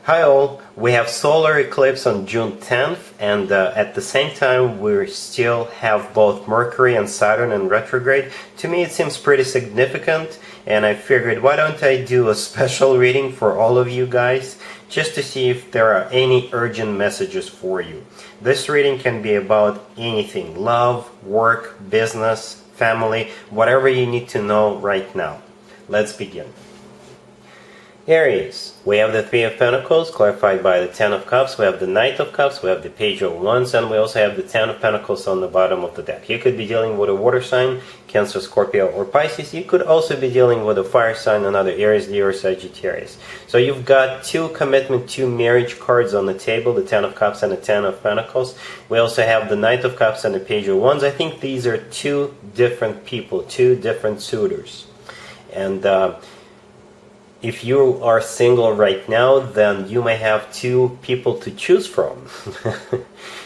Hi all, we have solar eclipse on June 10th, and at the same time we still have both Mercury and Saturn in retrograde. To me it seems pretty significant, and I figured why don't I do a special reading for all of you guys, just to see if there are any urgent messages for you. This reading can be about anything: love, work, business, family, whatever you need to know right now. Let's begin. Aries, we have the Three of Pentacles clarified by the Ten of Cups, we have the Knight of Cups, we have the Page of Wands, and we also have the Ten of Pentacles on the bottom of the deck. You could be dealing with a water sign, Cancer, Scorpio, or Pisces. You could also be dealing with a fire sign, another Aries, Leo, or Sagittarius. So you've got two commitment, two marriage cards on the table, the Ten of Cups and the Ten of Pentacles. We also have the Knight of Cups and the Page of Wands. I think these are two different people, two different suitors. And if you are single right now, then you may have two people to choose from.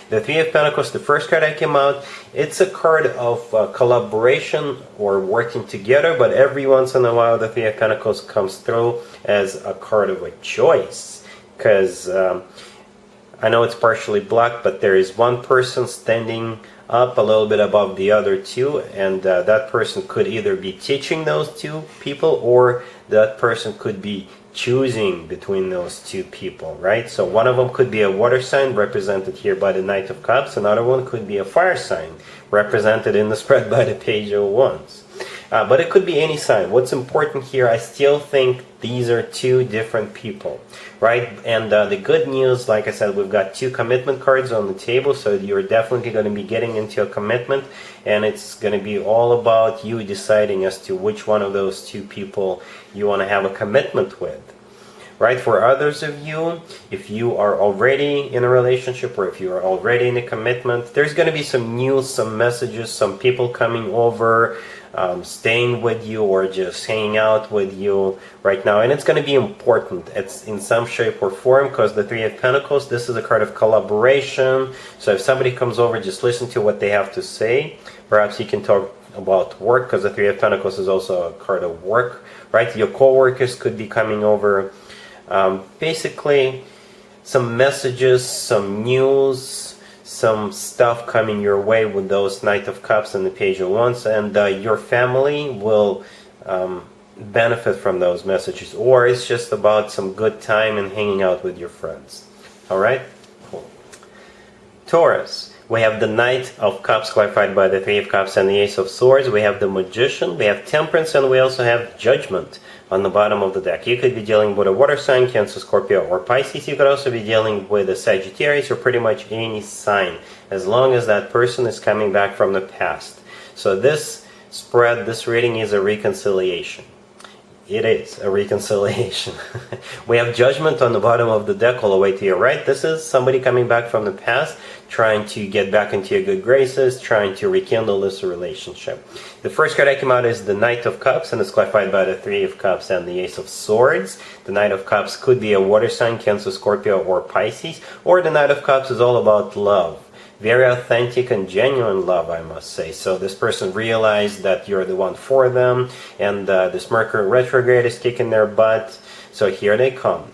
The Three of Pentacles, the first card that came out, it's a card of collaboration or working together, but every once in a while the Three of Pentacles comes through as a card of a choice. Because I know it's partially blocked, but there is one person standing up a little bit above the other two, and that person could either be teaching those two people, or that person could be choosing between those two people, right? So one of them could be a water sign, represented here by the Knight of Cups. Another one could be a fire sign, represented in the spread by the Page of Wands. But it could be any sign. What's important here, I still think these are two different people, right? And the good news, like I said, we've got two commitment cards on the table, so you're definitely going to be getting into a commitment, and it's going to be all about you deciding as to which one of those two people you want to have a commitment with. Right, for others of you, if you are already in a relationship or if you are already in a commitment, there's going to be some news, some messages, some people coming over, staying with you or just hanging out with you right now. And it's going to be important. It's in some shape or form, because the Three of Pentacles, this is a card of collaboration. So if somebody comes over, just listen to what they have to say. Perhaps you can talk about work, because the Three of Pentacles is also a card of work, right? Your co-workers could be coming over. Basically, some messages, some news, some stuff coming your way with those Knight of Cups and the Page of Wands, and your family will benefit from those messages, or it's just about some good time and hanging out with your friends. Alright? Cool. Taurus, we have the Knight of Cups clarified by the Three of Cups and the Ace of Swords. We have the Magician, we have Temperance, and we also have Judgment on the bottom of the deck. You could be dealing with a water sign, Cancer, Scorpio, or Pisces. You could also be dealing with a Sagittarius or pretty much any sign, as long as that person is coming back from the past. So this spread, this reading is a reconciliation. It is a reconciliation. We have Judgment on the bottom of the deck all the way to your right. This is somebody coming back from the past, trying to get back into your good graces, trying to rekindle this relationship. The first card that came out is the Knight of Cups, and it's clarified by the Three of Cups and the Ace of Swords. The Knight of Cups could be a water sign, Cancer, Scorpio, or Pisces, or the Knight of Cups is all about love. Very authentic and genuine love, I must say. So this person realized that you're the one for them, and this Mercury retrograde is kicking their butt. So here they come,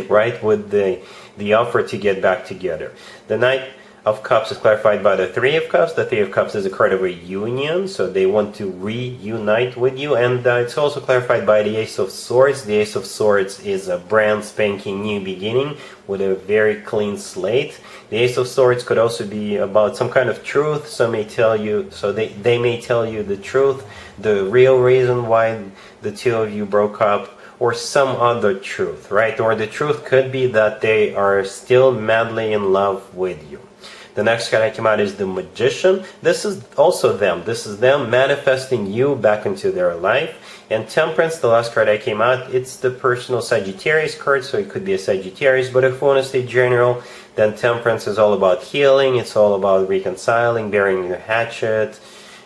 right, with the offer to get back together. The Knight of Cups is clarified by the Three of Cups. The Three of Cups is a card of a union, so they want to reunite with you. And it's also clarified by the Ace of Swords. The Ace of Swords is a brand spanking new beginning with a very clean slate. The Ace of Swords could also be about some kind of truth. Some may tell you, so they may tell you the truth, the real reason why the two of you broke up, or some other truth, right? Or the truth could be that they are still madly in love with you. The next card that came out is the Magician. This is also them. This is them manifesting you back into their life. And Temperance, the last card that came out, it's the personal Sagittarius card, so it could be a Sagittarius. But if we want to stay general, then Temperance is all about healing. It's all about reconciling, burying the hatchet,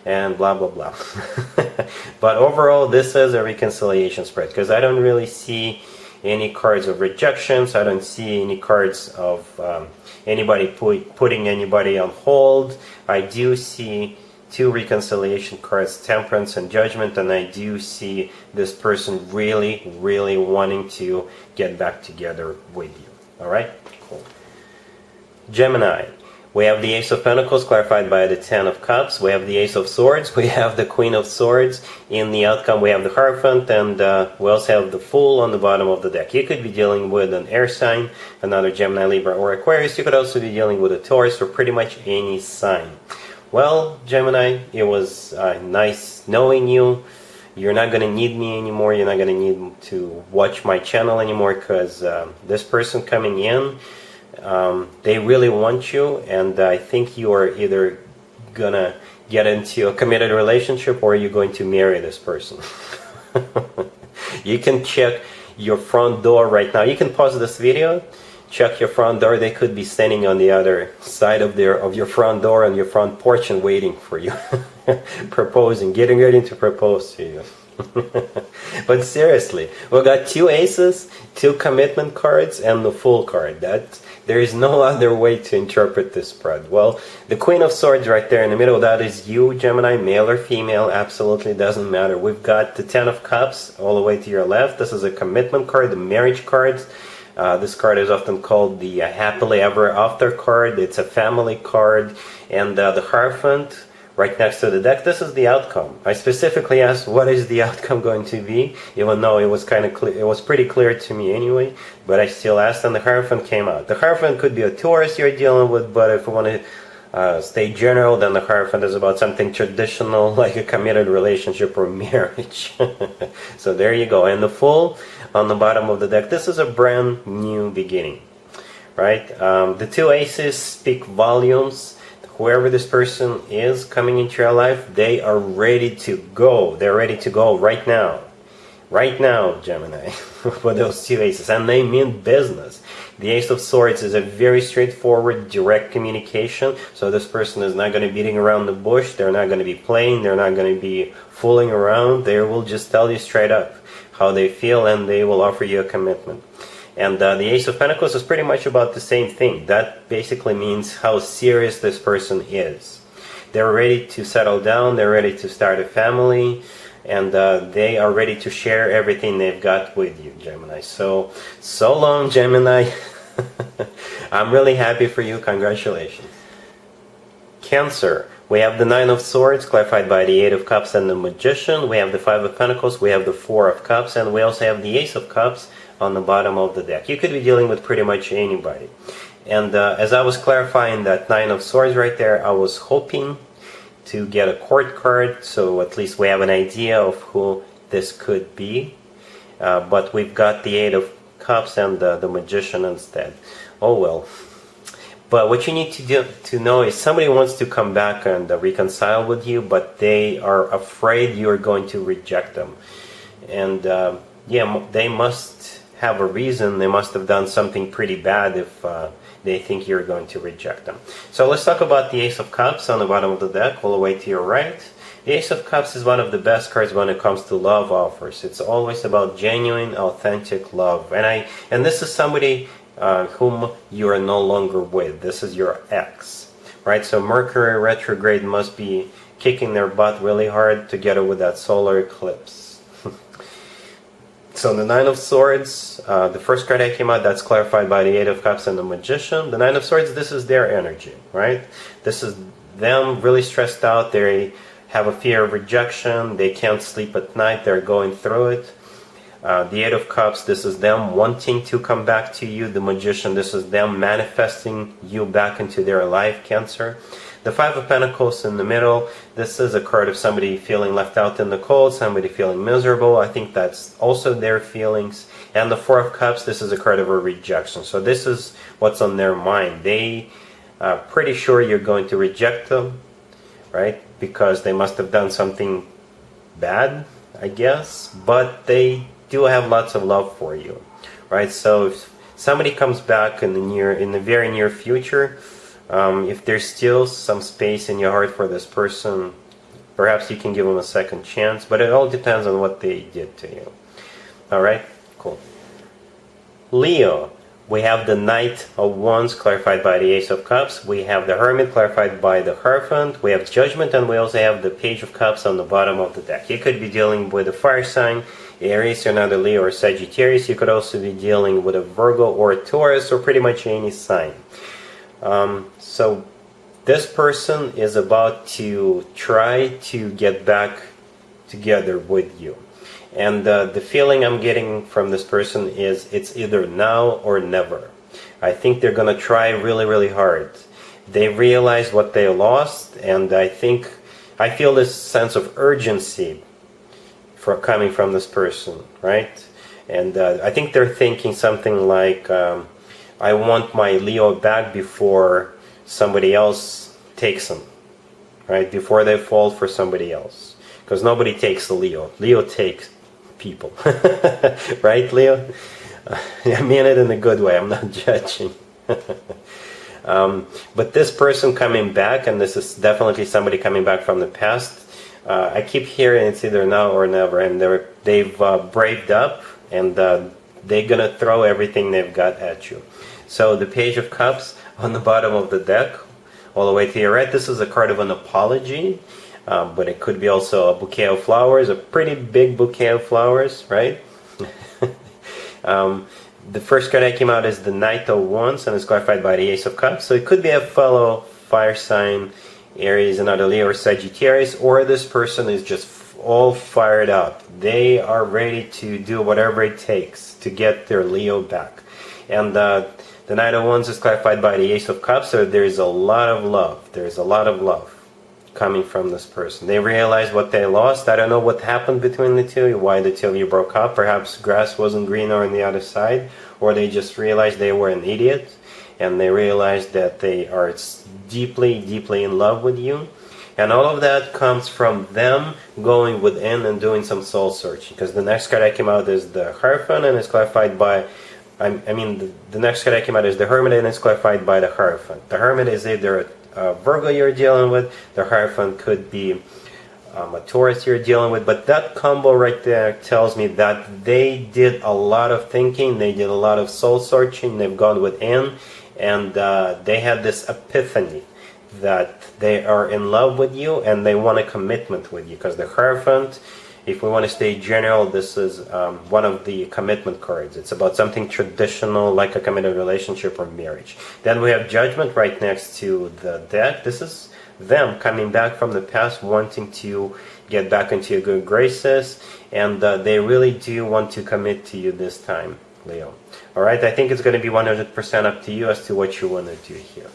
and blah, blah, blah. But overall, this is a reconciliation spread, because I don't really see any cards of rejections. I don't see any cards of anybody putting anybody on hold. I do see two reconciliation cards, Temperance and Judgment, and I do see this person really, really wanting to get back together with you. Alright? Cool. Gemini. We have the Ace of Pentacles clarified by the Ten of Cups. We have the Ace of Swords. We have the Queen of Swords. In the outcome, we have the Hierophant, and we also have the Fool on the bottom of the deck. You could be dealing with an air sign, another Gemini, Libra, or Aquarius. You could also be dealing with a Taurus, or pretty much any sign. Well, Gemini, it was nice knowing you. You're not going to need me anymore. You're not going to need to watch my channel anymore, because this person coming in, they really want you, and I think you are either gonna get into a committed relationship or you're going to marry this person. You can check your front door right now. You can pause this video, check your front door. They could be standing on the other side of your front door, on your front porch, and waiting for you. Proposing, getting ready to propose to you. But seriously, we got two aces, two commitment cards, and the Fool card. There is no other way to interpret this spread. Well, the Queen of Swords right there in the middle, that is you, Gemini, male or female, absolutely doesn't matter. We've got the Ten of Cups all the way to your left. This is a commitment card, the marriage card. This card is often called the happily ever after card. It's a family card. And the Hierophant right next to the deck, this is the outcome. I specifically asked what is the outcome going to be, even though it was kind of clear, it was pretty clear to me anyway, but I still asked, and the Hierophant came out. The Hierophant could be a Taurus you're dealing with, but if we want to stay general, then the Hierophant is about something traditional, like a committed relationship or marriage. So there you go. And the Fool on the bottom of the deck, this is a brand new beginning, right? The two aces speak volumes. Whoever this person is coming into your life, they are ready to go. They're ready to go right now. Right now, Gemini, for those two aces. And they mean business. The Ace of Swords is a very straightforward, direct communication. So this person is not going to be beating around the bush. They're not going to be playing. They're not going to be fooling around. They will just tell you straight up how they feel, and they will offer you a commitment. And the Ace of Pentacles is pretty much about the same thing. That basically means how serious this person is. They're ready to settle down, they're ready to start a family, and they are ready to share everything they've got with you, Gemini. So long, Gemini. I'm really happy for you. Congratulations. Cancer. We have the Nine of Swords, clarified by the Eight of Cups and the Magician. We have the Five of Pentacles, we have the Four of Cups, and we also have the Ace of Cups on the bottom of the deck. You could be dealing with pretty much anybody. And as I was clarifying that Nine of Swords right there, I was hoping to get a court card, so at least we have an idea of who this could be. But we've got the Eight of Cups and the Magician instead. Oh well. But what you need to know is somebody wants to come back and reconcile with you, but they are afraid you are going to reject them. And yeah, they must have a reason. They must have done something pretty bad if they think you're going to reject them. So let's talk about the Ace of Cups on the bottom of the deck, all the way to your right. The Ace of Cups is one of the best cards when it comes to love offers. It's always about genuine, authentic love. And this is somebody whom you are no longer with. This is your ex, right? So Mercury retrograde must be kicking their butt really hard together with that solar eclipse. So the Nine of Swords, the first card that came out, that's clarified by the Eight of Cups and the Magician. The Nine of Swords, this is their energy, right? This is them really stressed out. They have a fear of rejection. They can't sleep at night. They're going through it. The Eight of Cups, this is them wanting to come back to you. The Magician, this is them manifesting you back into their life, Cancer. The Five of Pentacles in the middle, this is a card of somebody feeling left out in the cold, somebody feeling miserable. I think that's also their feelings. And the Four of Cups, this is a card of a rejection. So this is what's on their mind. They are pretty sure you're going to reject them, right? Because they must have done something bad, I guess. But they do have lots of love for you, right? So if somebody comes back in the very near future, if there's still some space in your heart for this person, perhaps you can give them a second chance, but it all depends on what they did to you. Alright? Cool. Leo. We have the Knight of Wands clarified by the Ace of Cups. We have the Hermit clarified by the Hierophant. We have Judgment, and we also have the Page of Cups on the bottom of the deck. You could be dealing with a fire sign, Aries, or another Leo or Sagittarius. You could also be dealing with a Virgo or a Taurus, or pretty much any sign. So this person is about to try to get back together with you. And the feeling I'm getting from this person is it's either now or never. I think they're going to try really, really hard. They realize what they lost, and I feel this sense of urgency coming from this person, right? And I think they're thinking something like, I want my Leo back before somebody else takes him, right? Before they fall for somebody else. Because nobody takes the Leo. Leo takes people. Right, Leo? I mean it in a good way. I'm not judging. But this person coming back, and this is definitely somebody coming back from the past, I keep hearing it's either now or never, and they've braved up, and they're going to throw everything they've got at you. So the Page of Cups on the bottom of the deck, all the way to your right, this is a card of an apology. But it could be also a bouquet of flowers, a pretty big bouquet of flowers, right? The first card that came out is the Knight of Wands, and it's clarified by the Ace of Cups. So it could be a fellow fire sign, Aries, another Leo or Sagittarius, or this person is just all fired up. They are ready to do whatever it takes to get their Leo back. And the Knight of Wands is clarified by the Ace of Cups, so there's a lot of love. There's a lot of love coming from this person. They realize what they lost. I don't know what happened between the two, why the two of you broke up. Perhaps grass wasn't greener on the other side, or they just realized they were an idiot, and they realized that they are deeply, deeply in love with you. And all of that comes from them going within and doing some soul searching. Because the next card that came out is the Hierophant, and it's clarified by, the next card that came out is the Hermit, and it's clarified by the Hierophant. The Hermit is either Virgo you're dealing with, the Hierophant could be a Taurus you're dealing with, but that combo right there tells me that they did a lot of thinking, they did a lot of soul searching, they've gone within, and they had this epiphany that they are in love with you and they want a commitment with you. Because the Hierophant, if we want to stay general, this is one of the commitment cards. It's about something traditional, like a committed relationship or marriage. Then we have Judgment right next to the deck. This is them coming back from the past, wanting to get back into your good graces, and they really do want to commit to you this time, Leo. Alright, I think it's going to be 100% up to you as to what you want to do here.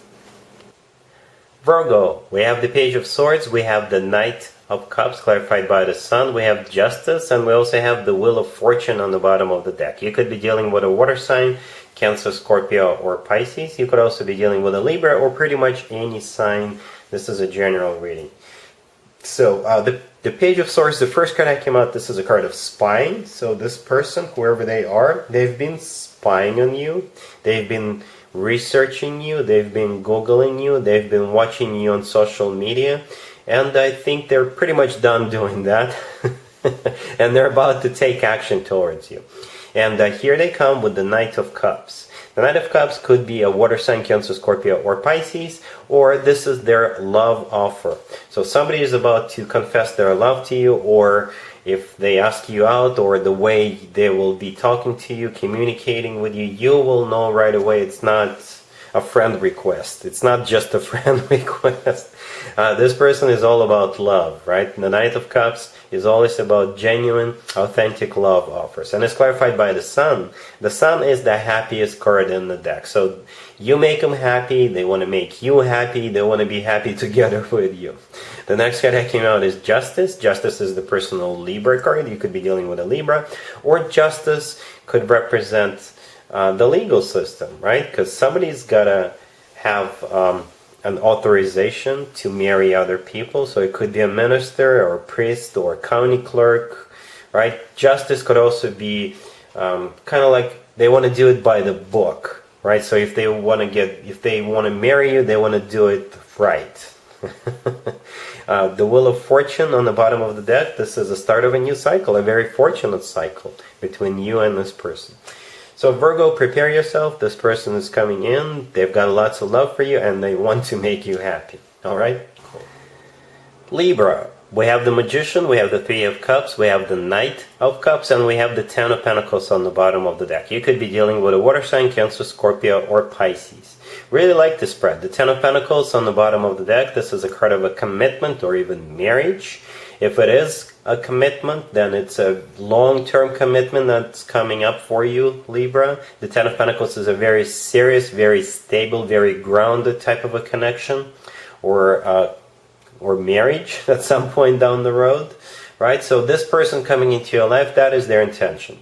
Virgo, we have the Page of Swords, we have the Knight of Cups clarified by the Sun, we have Justice, and we also have the Wheel of Fortune on the bottom of the deck. You could be dealing with a water sign, Cancer, Scorpio, or Pisces. You could also be dealing with a Libra, or pretty much any sign. This is a general reading. So the Page of Swords, the first card that came out, this is a card of spying. So this person, whoever they are, they've been spying on you. They've been researching you. They've been Googling you. They've been watching you on social media. And I think they're pretty much done doing that. And they're about to take action towards you. And here they come with the Knight of Cups. The Knight of Cups could be a water sign, Cancer, Scorpio, or Pisces, or this is their love offer. So somebody is about to confess their love to you, or if they ask you out, or the way they will be talking to you, communicating with you, you will know right away it's not a friend request. It's not just a friend request. This person is all about love, right? The Knight of Cups is always about genuine, authentic love offers. And it's clarified by the Sun. The Sun is the happiest card in the deck. So you make them happy, they want to make you happy, they want to be happy together with you. The next card that came out is Justice. Justice is the personal Libra card. You could be dealing with a Libra. Or Justice could represent the legal system, right? Because somebody's got to have an authorization to marry other people. So it could be a minister or a priest or a county clerk, right? Justice could also be kind of like they want to do it by the book, right? So if they want to marry you, they want to do it right. The Wheel of Fortune on the bottom of the deck. This is the start of a new cycle, a very fortunate cycle between you and this person. So Virgo, prepare yourself. This person is coming in. They've got lots of love for you and they want to make you happy. All right? Cool. Libra. We have the Magician, we have the Three of Cups, we have the Knight of Cups, and we have the Ten of Pentacles on the bottom of the deck. You could be dealing with a water sign, Cancer, Scorpio, or Pisces. Really like this spread. The Ten of Pentacles on the bottom of the deck. This is a card of a commitment or even marriage. If it is a commitment, then it's a long-term commitment that's coming up for you, Libra. The Ten of Pentacles is a very serious, very stable, very grounded type of a connection, or marriage at some point down the road, right? So this person coming into your life, that is their intention.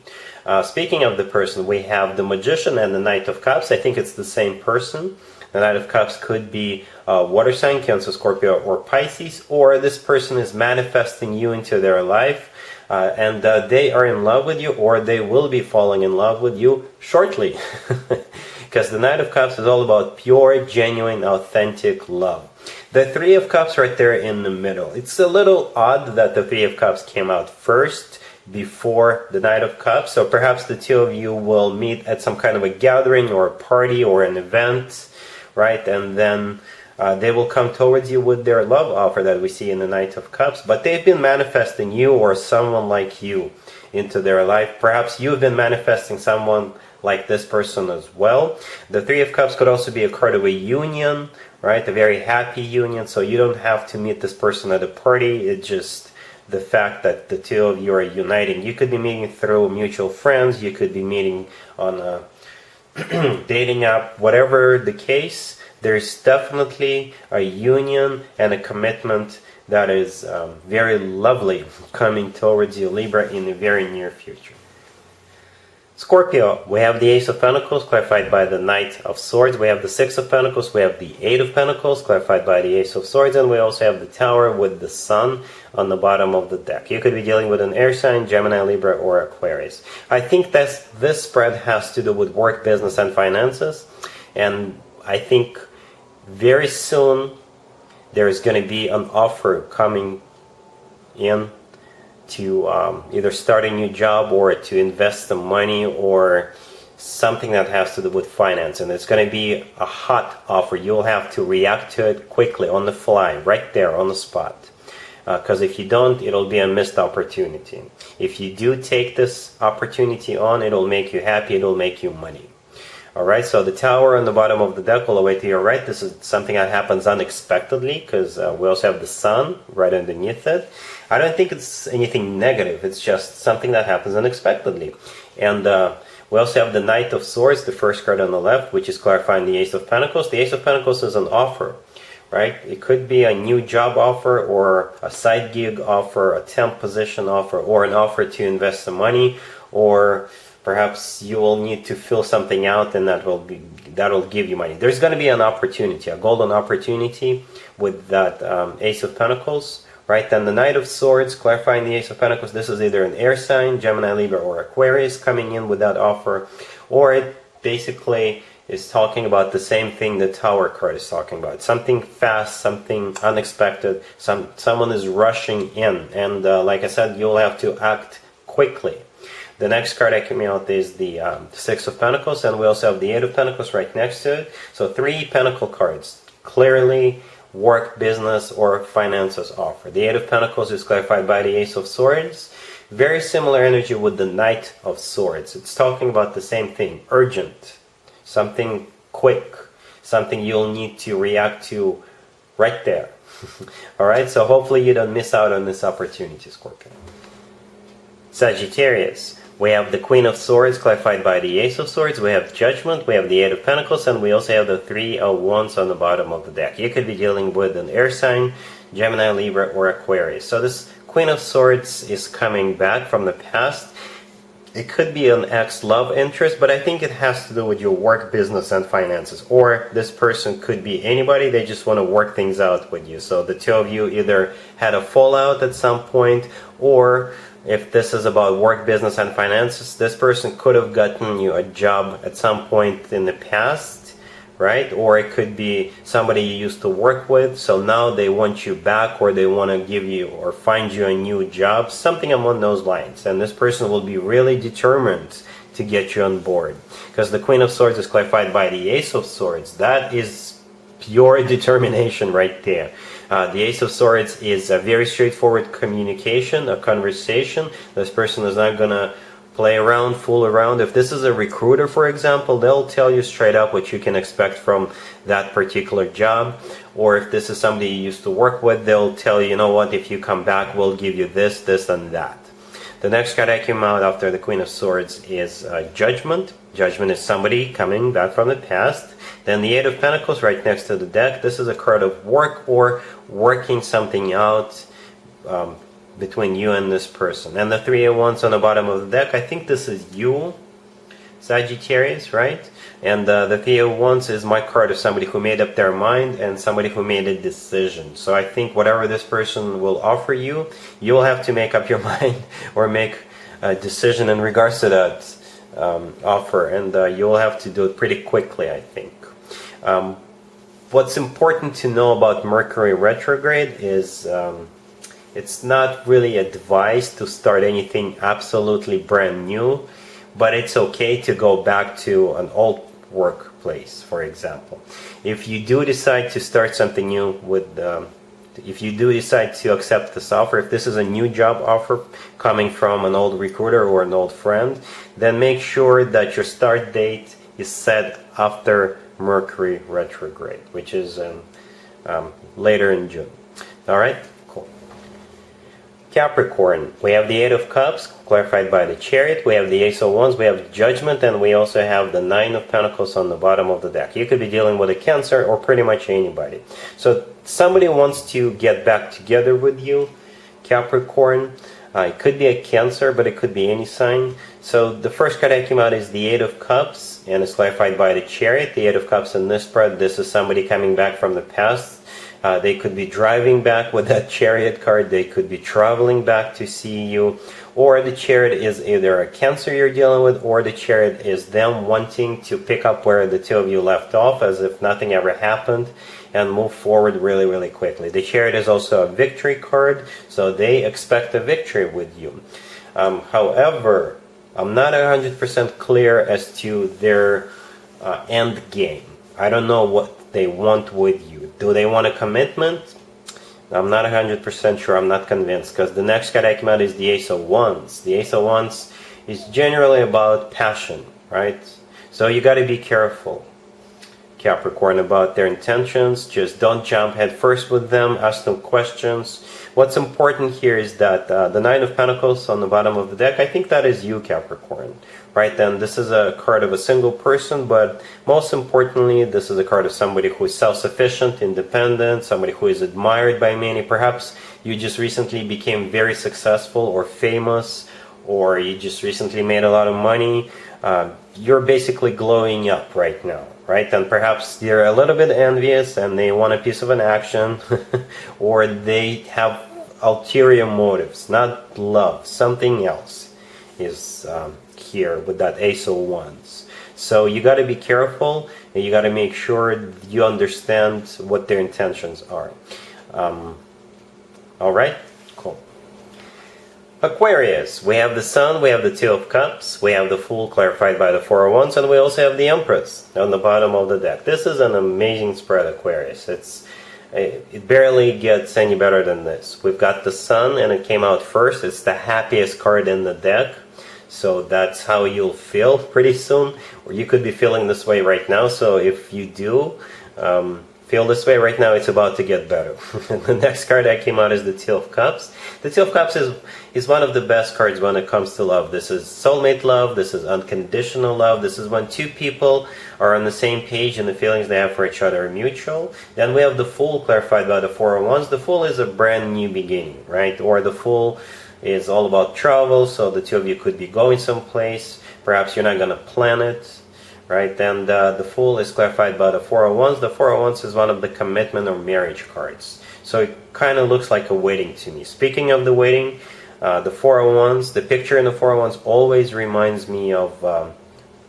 Speaking of the person, we have the Magician and the Knight of Cups. I think it's the same person. The Knight of Cups could be water sign, Cancer, Scorpio, or Pisces, or this person is manifesting you into their life, and they are in love with you, or they will be falling in love with you shortly. Because the Knight of Cups is all about pure, genuine, authentic love. The Three of Cups right there in the middle. It's a little odd that the Three of Cups came out first before the Knight of Cups. So perhaps the two of you will meet at some kind of a gathering or a party or an event, right? And then they will come towards you with their love offer that we see in the Knight of Cups. But they've been manifesting you or someone like you into their life. Perhaps you've been manifesting someone like this person as well. The Three of Cups could also be a card of a union, right? A very happy union. So you don't have to meet this person at a party. It's just the fact that the two of you are uniting. You could be meeting through mutual friends. You could be meeting on a dating app. Whatever the case, there's definitely a union and a commitment that is very lovely coming towards you, Libra, in the very near future. Scorpio, we have the Ace of Pentacles, clarified by the Knight of Swords. We have the Six of Pentacles, we have the Eight of Pentacles, clarified by the Ace of Swords, and we also have the Tower with the Sun on the bottom of the deck. You could be dealing with an air sign, Gemini, Libra, or Aquarius. I think that this spread has to do with work, business, and finances, and I think very soon there is going to be an offer coming in to either start a new job or to invest some money or something that has to do with finance. And it's going to be a hot offer. You'll have to react to it quickly, on the fly, right there on the spot. Because if you don't, it'll be a missed opportunity. If you do take this opportunity on, it'll make you happy, it'll make you money. Alright, so the Tower on the bottom of the deck all the way to your right, this is something that happens unexpectedly because we also have the Sun right underneath it. I don't think it's anything negative, it's just something that happens unexpectedly. And we also have the Knight of Swords, the first card on the left, which is clarifying the Ace of Pentacles. The Ace of Pentacles is an offer, right? It could be a new job offer or a side gig offer, a temp position offer, or an offer to invest some money, or perhaps you will need to fill something out and that'll give you money. There's going to be an opportunity, a golden opportunity with that Ace of Pentacles, right? Then the Knight of Swords, clarifying the Ace of Pentacles. This is either an air sign, Gemini, Libra, or Aquarius coming in with that offer, or it basically is talking about the same thing the Tower card is talking about. Something fast, something unexpected, someone is rushing in, and like I said, you'll have to act quickly. The next card that came out is the Six of Pentacles, and we also have the Eight of Pentacles right next to it. So three Pentacle cards, clearly work, business, or finances offer. The Eight of Pentacles is clarified by the Ace of Swords. Very similar energy with the Knight of Swords. It's talking about the same thing, urgent, something quick, something you'll need to react to right there. Alright, so hopefully you don't miss out on this opportunity, Scorpio. Sagittarius. We have the Queen of Swords, clarified by the Ace of Swords. We have Judgment, we have the Eight of Pentacles, and we also have the Three of Wands on the bottom of the deck. You could be dealing with an air sign, Gemini, Libra, or Aquarius. So this Queen of Swords is coming back from the past. It could be an ex-love interest, but I think it has to do with your work, business, and finances. Or this person could be anybody, they just want to work things out with you. So the two of you either had a fallout at some point, or if this is about work, business, and finances, this person could have gotten you a job at some point in the past, right? Or it could be somebody you used to work with, so now they want you back, or they want to give you or find you a new job, something along those lines. And this person will be really determined to get you on board. Because the Queen of Swords is clarified by the Ace of Swords. That is pure determination right there. The Ace of Swords is a very straightforward communication, a conversation. This person is not going to play around, fool around. If this is a recruiter, for example, they'll tell you straight up what you can expect from that particular job. Or if this is somebody you used to work with, they'll tell you, you know what, if you come back, we'll give you this, this, and that. The next card that came out after the Queen of Swords is Judgment. Judgment is somebody coming back from the past. Then the Eight of Pentacles right next to the deck. This is a card of work or working something out between you and this person. And the Three of Wands on the bottom of the deck, I think this is you, Sagittarius, right? And the Three of Wands is my card of somebody who made up their mind and somebody who made a decision. So I think whatever this person will offer you, you'll have to make up your mind or make a decision in regards to that offer. And you'll have to do it pretty quickly, I think. What's important to know about Mercury retrograde is it's not really advised to start anything absolutely brand new, but it's okay to go back to an old workplace, for example. If you do decide to start something new with, if you do decide to accept this offer, if this is a new job offer coming from an old recruiter or an old friend, then make sure that your start date is set after Mercury retrograde, which is later in June. All right. Capricorn, we have the Eight of Cups, clarified by the Chariot. We have the Ace of Wands, we have Judgment, and we also have the Nine of Pentacles on the bottom of the deck. You could be dealing with a Cancer or pretty much anybody. So somebody wants to get back together with you, Capricorn. It could be a Cancer, but it could be any sign. So the first card that came out is the Eight of Cups, and it's clarified by the Chariot. The Eight of Cups in this spread, this is somebody coming back from the past. They could be driving back with that Chariot card. They could be traveling back to see you. Or the Chariot is either a Cancer you're dealing with, or the Chariot is them wanting to pick up where the two of you left off as if nothing ever happened and move forward really, really quickly. The Chariot is also a victory card, so they expect a victory with you. However, I'm not 100% clear as to their end game. I don't know what they want with you. Do they want a commitment? I'm not 100% sure. I'm not convinced, because the next card I came out is the Ace of Wands. The Ace of Wands is generally about passion, right? So you got to be careful, Capricorn, about their intentions. Just don't jump head first with them. Ask them questions. What's important here is that the Nine of Pentacles on the bottom of the deck, I think that is you, Capricorn. Right then, this is a card of a single person, but most importantly, this is a card of somebody who is self-sufficient, independent, somebody who is admired by many. Perhaps you just recently became very successful or famous, or you just recently made a lot of money. You're basically glowing up right now, right? And perhaps they're a little bit envious and they want a piece of an action, or they have ulterior motives, not love, something else is here with that Ace of Wands. So you got to be careful, and you got to make sure you understand what their intentions are. All right, cool. Aquarius, we have the Sun, we have the Two of Cups, we have the Fool clarified by the Four of Wands, and we also have the Empress on the bottom of the deck. This is an amazing spread, Aquarius. It barely gets any better than this. We've got the Sun, and it came out first. It's the happiest card in the deck. So that's how you'll feel pretty soon, or you could be feeling this way right now. So if you do feel this way right now, it's about to get better. The next card that came out is the Two of Cups. The Two of Cups is one of the best cards when it comes to love. This is soulmate love. This is unconditional love. This is when two people are on the same page and the feelings they have for each other are mutual. Then we have the Fool clarified by the Four of Wands. The Fool is a brand new beginning, right? Or the Fool is all about travel, so the two of you could be going someplace. Perhaps you're not going to plan it, right? And the Fool is clarified by the Four of Wands. The Four of Wands is one of the commitment or marriage cards. So it kind of looks like a wedding to me. Speaking of the wedding, the Four of Wands, the picture in the Four of Wands always reminds me of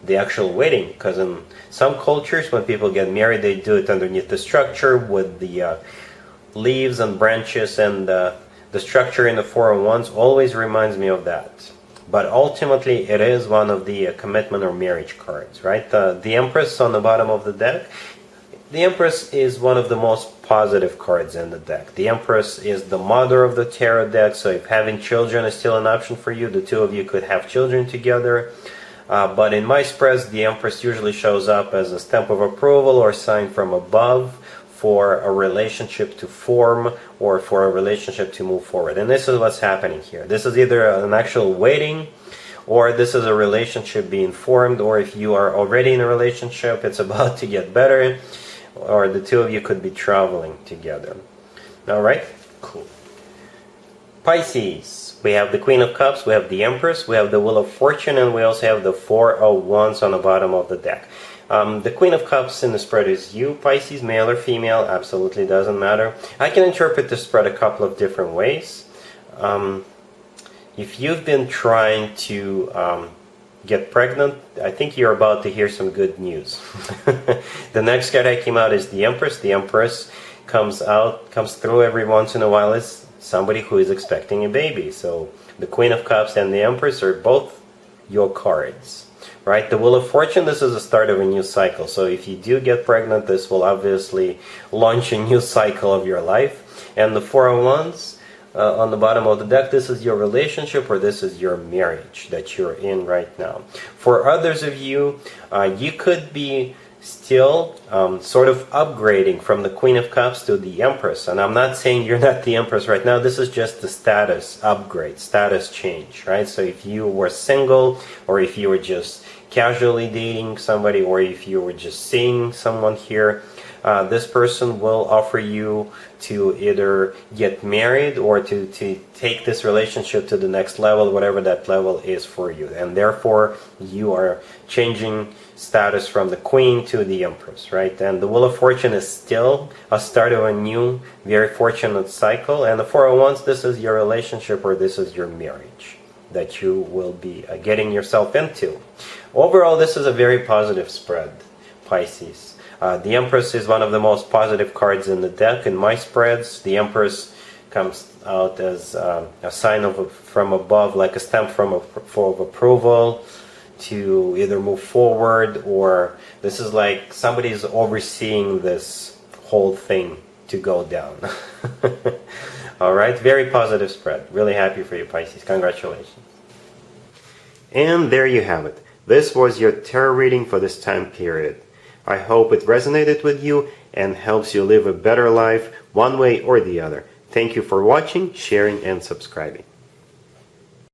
the actual wedding, because in some cultures when people get married, they do it underneath the structure with the leaves and branches, and the structure in the Four of Wands always reminds me of that. but ultimately it is one of the commitment or marriage cards, right? The Empress on the bottom of the deck. The Empress is one of the most positive cards in the deck. The Empress is the mother of the tarot deck, so if having children is still an option for you, the two of you could have children together. But in my spreads, the Empress usually shows up as a stamp of approval or sign from above for a relationship to form or for a relationship to move forward. And this is what's happening here. This is either an actual waiting, or this is a relationship being formed, or if you are already in a relationship, it's about to get better, or the two of you could be traveling together. Alright, cool. Pisces, we have the Queen of Cups, we have the Empress, we have the Wheel of Fortune, and we also have the Four of Wands on the bottom of the deck. The Queen of Cups in the spread is you, Pisces, male or female, absolutely doesn't matter. I can interpret the spread a couple of different ways. If you've been trying to get pregnant, I think you're about to hear some good news. The next card that came out is the Empress. The Empress comes through every once in a while as somebody who is expecting a baby. So the Queen of Cups and the Empress are both your cards, right? The Wheel of Fortune, this is the start of a new cycle. So if you do get pregnant, this will obviously launch a new cycle of your life. And the Four of Wands, on the bottom of the deck, this is your relationship or this is your marriage that you're in right now. For others of you, you could be still sort of upgrading from the Queen of Cups to the Empress. And I'm not saying you're not the Empress right now. This is just the status upgrade, status change, right? So if you were single, or if you were just casually dating somebody, or if you were just seeing someone here, this person will offer you to either get married or to take this relationship to the next level, whatever that level is for you. And therefore, you are changing status from the Queen to the Empress, right? And the Wheel of Fortune is still a start of a new, very fortunate cycle. And the Four of Wands, this is your relationship or this is your marriage that you will be getting yourself into. Overall, this is a very positive spread, Pisces. The Empress is one of the most positive cards in the deck. In my spreads, the Empress comes out as a sign from above, like a stamp of approval to either move forward, or this is like somebody's overseeing this whole thing to go down. Alright, very positive spread. Really happy for you, Pisces. Congratulations. And there you have it. This was your tarot reading for this time period. I hope it resonated with you and helps you live a better life one way or the other. Thank you for watching, sharing, and subscribing.